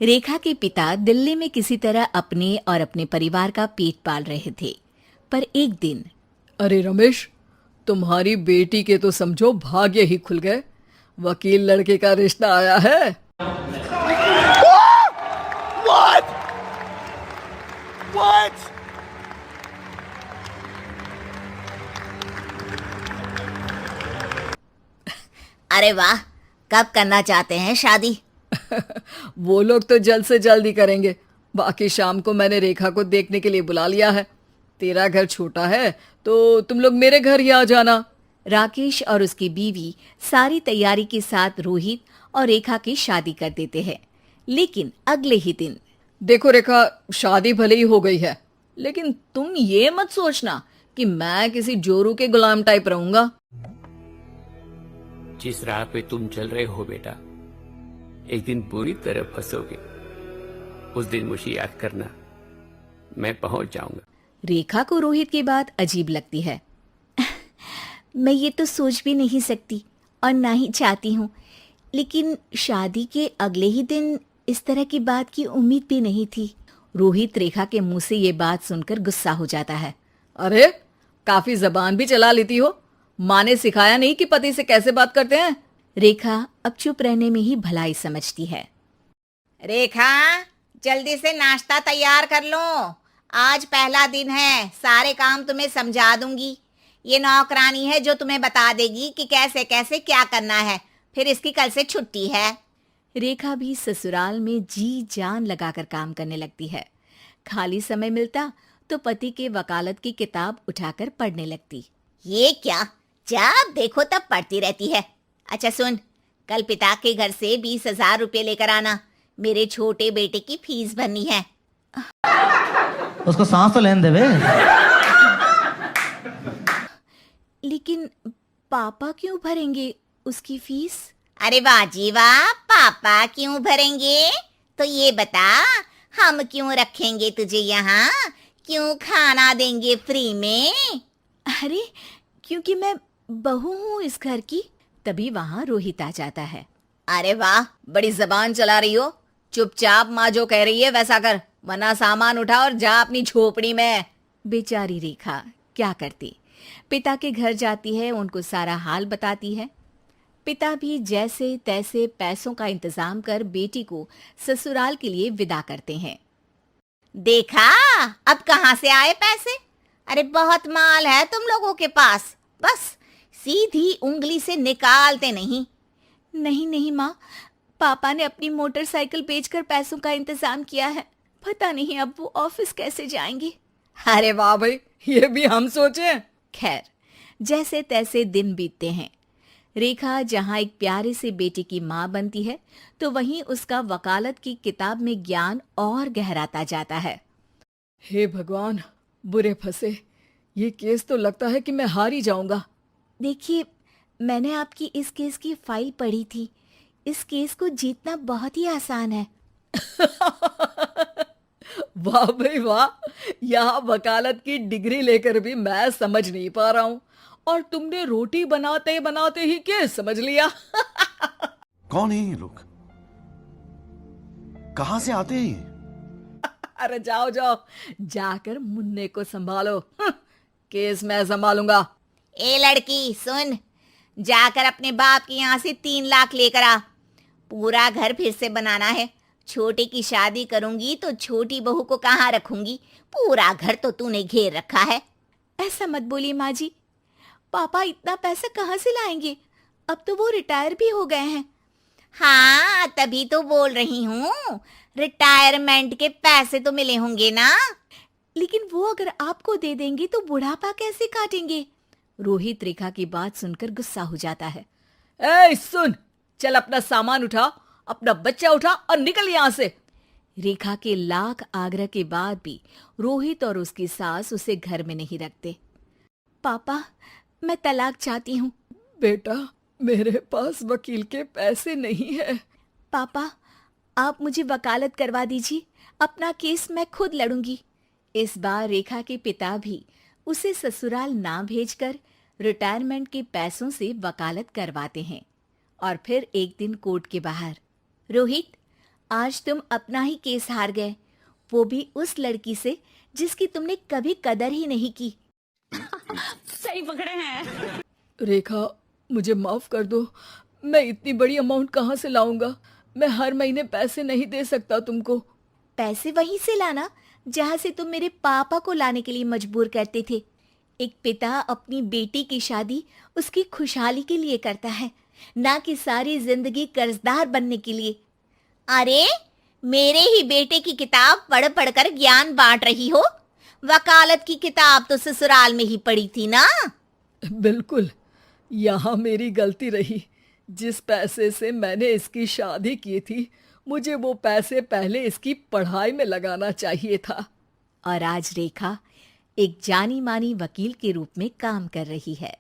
रेखा के पिता दिल्ली में किसी तरह अपने और अपने परिवार का पेट पाल रहे थे, पर एक दिन अरे रमेश, तुम्हारी बेटी के तो समझो भाग्य ही खुल गए। वकील लड़के का रिश्ता आया है। What? What? अरे वाह, कब करना चाहते हैं शादी? वो लोग तो जल्द से जल्द ही करेंगे। बाकी शाम को मैंने रेखा को देखने के लिए बुला लिया है। तेरा घर छोटा है तो तुम लोग मेरे घर ही आ जाना। राकेश और उसकी बीवी सारी तैयारी के साथ रोहित और रेखा की शादी कर देते हैं। लेकिन अगले ही दिन देखो रेखा, शादी भले ही हो गई है, लेकिन तुम ये मत सोचना कि मैं किसी जोरू के गुलाम टाइप रहूंगा। जिस राह पे तुम चल रहे हो बेटा, एक दिन पूरी तरह फंसोगे। उस दिन मुझे याद करना, मैं पहुंच जाऊंगा। रेखा को रोहित की बात अजीब लगती है। मैं ये तो सोच भी नहीं सकती और ना ही चाहती हूँ, लेकिन शादी के अगले ही दिन इस तरह की बात की उम्मीद भी नहीं थी। रोहित रेखा के मुंह से ये बात सुनकर गुस्सा हो जाता है। अरे, काफी जबान भी चला लेती हो। माँ ने सिखाया नहीं कि पति से कैसे बात करते हैं? रेखा अब चुप रहने में ही भलाई समझती है। रेखा, जल्दी से नाश्ता तैयार कर लो। आज पहला दिन है, सारे काम तुम्हें समझा दूंगी। ये नौकरानी है जो तुम्हें बता देगी कि कैसे कैसे क्या करना है। फिर इसकी कल से छुट्टी है। रेखा भी ससुराल में जी जान लगाकर काम करने लगती है। खाली समय मिलता तो पति के वकालत की किताब उठाकर पढ़ने लगती। ये क्या, जब देखो तब पढ़ती रहती है। अच्छा सुन, कल पिता के घर से 20,000 रुपये लेकर आना। मेरे छोटे बेटे की फीस भरनी है। उसको सांस तो लेने देवे। लेकिन पापा क्यों भरेंगे उसकी फीस? अरे वाह जी वाह, पापा क्यों भरेंगे? तो ये बता, हम क्यों रखेंगे तुझे यहाँ? क्यों खाना देंगे फ्री में? अरे, क्योंकि मैं बहू हूँ इस घर की। तभी वहाँ रोहित आ जाता है। अरे वाह, बड़ी जबान चला रही हो। चुपचाप माँ जो कह रही है वैसा कर, वरना सामान उठा और जा अपनी झोपड़ी में। बेचारी रेखा क्या करती, पिता के घर जाती है, उनको सारा हाल बताती है। पिता भी जैसे तैसे पैसों का इंतजाम कर बेटी को ससुराल के लिए विदा करते हैं। देखा, अब कहाँ से आए पैसे? अरे बहुत माल है तुम लोगों के पास, बस सीधी उंगली से निकालते नहीं। नहीं नहीं माँ, पापा ने अपनी मोटरसाइकिल बेचकर पैसों का इंतजाम किया है। पता नहीं अब वो ऑफिस कैसे जाएंगे। अरे वाह भाई, ये भी हम सोचे। खैर, जैसे तैसे दिन बीतते हैं। रेखा जहाँ एक प्यारे से बेटे की माँ बनती है, तो वहीं उसका वकालत की किताब में ज्ञान और गहराता जाता है। हे भगवान, बुरे फंसे। ये केस तो लगता है कि मैं हार ही जाऊंगा। देखिए, मैंने आपकी इस केस की फाइल पढ़ी थी। इस केस को जीतना बहुत ही आसान है। वाह भाई वाह, यहाँ वकालत की डिग्री लेकर भी मैं समझ नहीं पा रहा हूँ, और तुमने रोटी बनाते बनाते ही केस समझ लिया। कौन है ये लोग? कहां से आते हैं ये? अरे जाओ जाओ, जाकर मुन्ने को संभालो। केस मैं संभालूंगा। ए लड़की सुन, जाकर अपने बाप के यहाँ से 3 लाख लेकर आ। पूरा घर फिर से बनाना है। छोटे की शादी करूंगी तो छोटी बहू को कहाँ रखूंगी? पूरा घर तो तूने घेर रखा है। ऐसा मत बोलिए माँ जी, पापा इतना पैसा कहाँ से लाएंगे? अब तो वो रिटायर भी हो गए हैं। हाँ, तभी तो बोल रही हूँ, रिटायरमेंट के पैसे तो मिले होंगे ना। लेकिन वो अगर आपको दे देंगे तो बुढ़ापा कैसे काटेंगे? रोहित रेखा की बात सुनकर गुस्सा हो जाता है। ए सुन, चल अपना सामान उठा, अपना बच्चा उठा और निकल यहाँ से। रेखा के लाख आग्रह के बाद भी रोहित और उसकी सास उसे घर में नहीं रखते। पापा, मैं तलाक चाहती हूँ। बेटा, मेरे पास वकील के पैसे नहीं है। पापा, आप मुझे वकालत करवा दीजिए, अपना केस मैं खुद लड़ूंगी। इस बार रेखा के पिता भी उसे ससुराल ना भेजकर रिटायरमेंट के पैसों से वकालत करवाते हैं। और फिर एक दिन कोर्ट के बाहर, रोहित, आज तुम अपना ही केस हार गए, वो भी उस लड़की से जिसकी तुमने कभी कदर ही नहीं की। रेखा, मुझे माफ कर दो। मैं इतनी बड़ी अमाउंट कहाँ से लाऊंगा? मैं हर महीने पैसे नहीं दे सकता तुमको। पैसे वहीं से लाना जहां से तुम मेरे पापा को लाने के लिए मजबूर करते थे। एक पिता अपनी बेटी की शादी उसकी खुशहाली के लिए करता है, ना कि सारी जिंदगी कर्जदार बनने के लिए। अरे, मेरे ही बेटे की किताब पढ़ पढ़ कर ज्ञान बांट रही हो। वकालत की किताब तो ससुराल में ही पड़ी थी ना। बिल्कुल, यहाँ मेरी गलती रही। जिस पैसे से मैंने इसकी शादी की थी, मुझे वो पैसे पहले इसकी पढ़ाई में लगाना चाहिए था। और आज रेखा एक जानी मानी वकील के रूप में काम कर रही है।